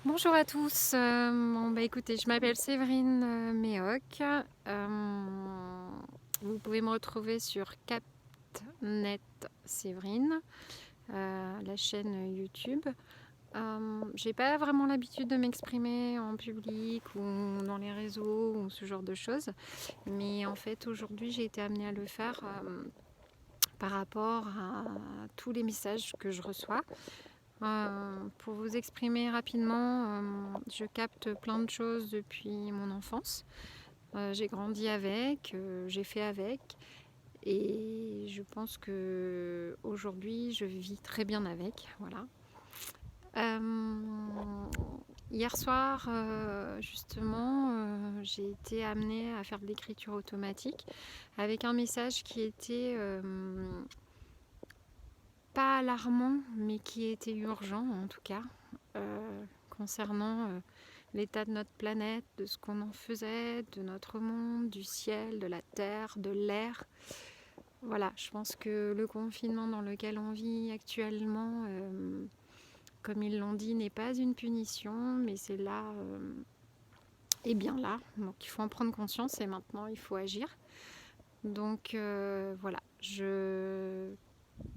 Bonjour à tous. Écoutez, je m'appelle Séverine Méhoc. Vous pouvez me retrouver sur CapNet Séverine, la chaîne YouTube. J'ai pas vraiment l'habitude de m'exprimer en public ou dans les réseaux ou ce genre de choses, mais en fait aujourd'hui j'ai été amenée à le faire par rapport à tous les messages que je reçois. Pour vous exprimer rapidement, je capte plein de choses depuis mon enfance. J'ai grandi avec, j'ai fait avec, et je pense que aujourd'hui je vis très bien avec. Voilà. Hier soir, justement, j'ai été amenée à faire de l'écriture automatique avec un message qui était pas alarmant, mais qui était urgent en tout cas, concernant l'état de notre planète, de ce qu'on en faisait, de notre monde, du ciel, de la terre, de l'air. Voilà, je pense que le confinement dans lequel on vit actuellement, comme ils l'ont dit, n'est pas une punition, mais c'est là et bien là. Donc il faut en prendre conscience et maintenant il faut agir. Donc voilà, je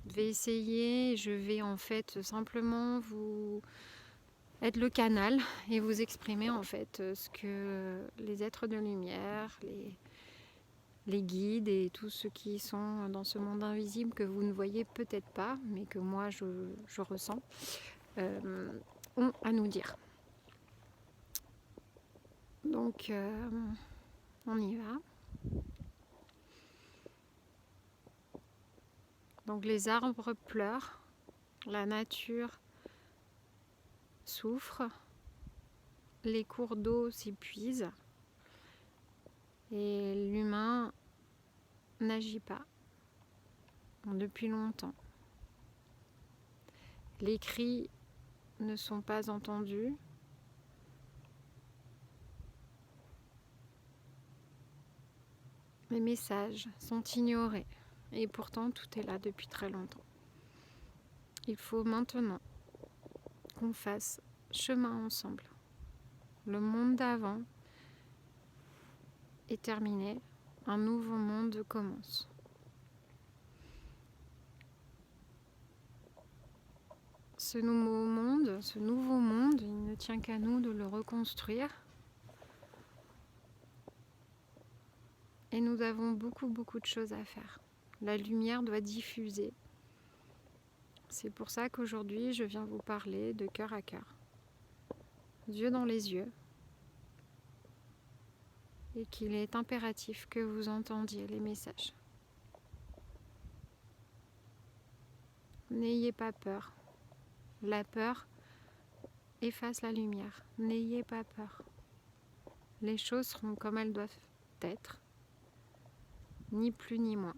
vais essayer, je vais en fait simplement vous être le canal et vous exprimer en fait ce que les êtres de lumière, les guides et tous ceux qui sont dans ce monde invisible que vous ne voyez peut-être pas, mais que moi je ressens, ont à nous dire. Donc on y va. Donc les arbres pleurent, la nature souffre, les cours d'eau s'épuisent et l'humain n'agit pas depuis longtemps. Les cris ne sont pas entendus. Les messages sont ignorés. Et pourtant, tout est là depuis très longtemps. Il faut maintenant qu'on fasse chemin ensemble. Le monde d'avant est terminé. Un nouveau monde commence. Ce nouveau monde, il ne tient qu'à nous de le reconstruire. Et nous avons beaucoup de choses à faire. La lumière doit diffuser. C'est pour ça qu'aujourd'hui, je viens vous parler de cœur à cœur. Yeux dans les yeux. Et qu'il est impératif que vous entendiez les messages. N'ayez pas peur. La peur efface la lumière. N'ayez pas peur. Les choses seront comme elles doivent être, ni plus ni moins.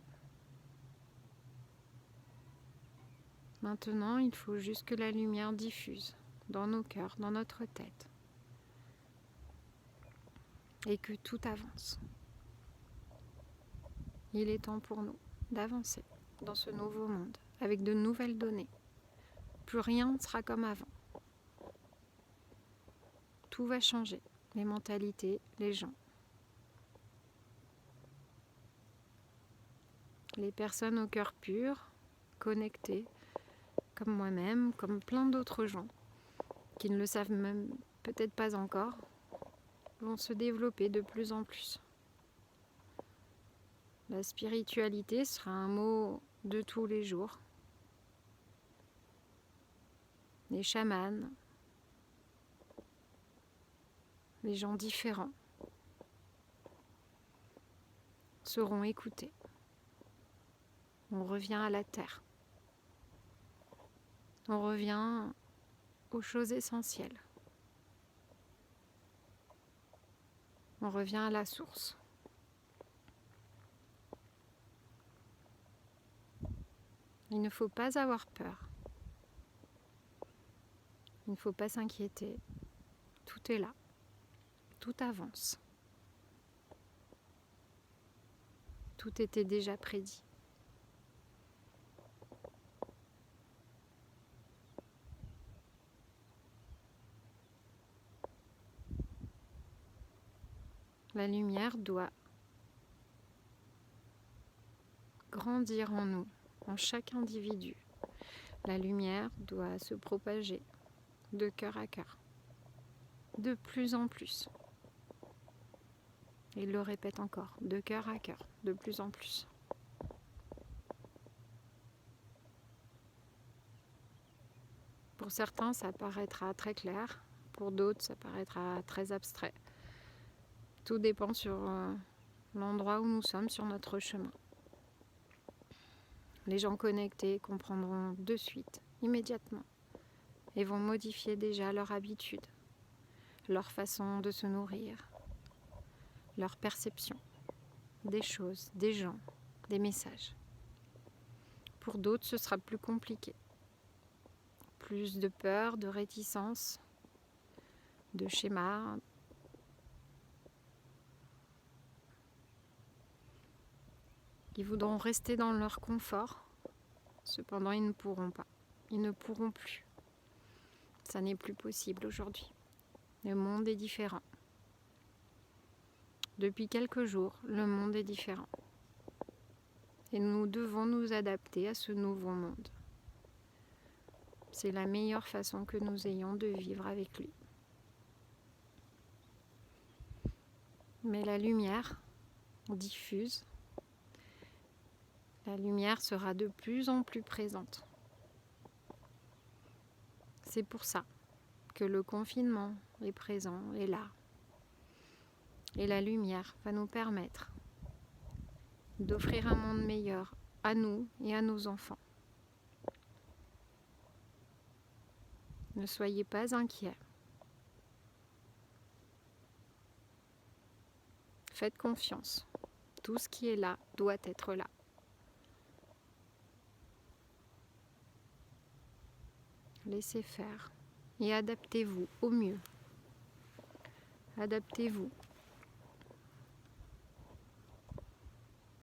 Maintenant, il faut juste que la lumière diffuse dans nos cœurs, dans notre tête, et que tout avance. Il est temps pour nous d'avancer dans ce nouveau monde, avec de nouvelles données. Plus rien ne sera comme avant. Tout va changer, les mentalités, les gens. Les personnes au cœur pur, connectées, comme moi-même, comme plein d'autres gens, qui ne le savent même peut-être pas encore, vont se développer de plus en plus. La spiritualité sera un mot de tous les jours. Les chamans, les gens différents seront écoutés. On revient à la terre. On revient aux choses essentielles. On revient à la source. Il ne faut pas avoir peur. Il ne faut pas s'inquiéter. Tout est là. Tout avance. Tout était déjà prédit. La lumière doit grandir en nous, en chaque individu. La lumière doit se propager de cœur à cœur, de plus en plus. Et il le répète encore, de cœur à cœur, de plus en plus. Pour certains, ça paraîtra très clair, pour d'autres, ça paraîtra très abstrait. Tout dépend sur l'endroit où nous sommes sur notre chemin. Les gens connectés comprendront de suite, immédiatement, et vont modifier déjà leur habitude, leur façon de se nourrir, leur perception des choses, des gens, des messages. Pour d'autres, ce sera plus compliqué. Plus de peur, de réticence, de schémas. Ils voudront rester dans leur confort, cependant ils ne pourront pas. Ils ne pourront plus. Ça n'est plus possible aujourd'hui. Le monde est différent. Depuis quelques jours, le monde est différent. Et nous devons nous adapter à ce nouveau monde. C'est la meilleure façon que nous ayons de vivre avec lui. Mais la lumière diffuse. La lumière sera de plus en plus présente. C'est pour ça que le confinement est présent, est là. Et la lumière va nous permettre d'offrir un monde meilleur à nous et à nos enfants. Ne soyez pas inquiets. Faites confiance. Tout ce qui est là doit être là. Laissez faire et adaptez-vous au mieux. Adaptez-vous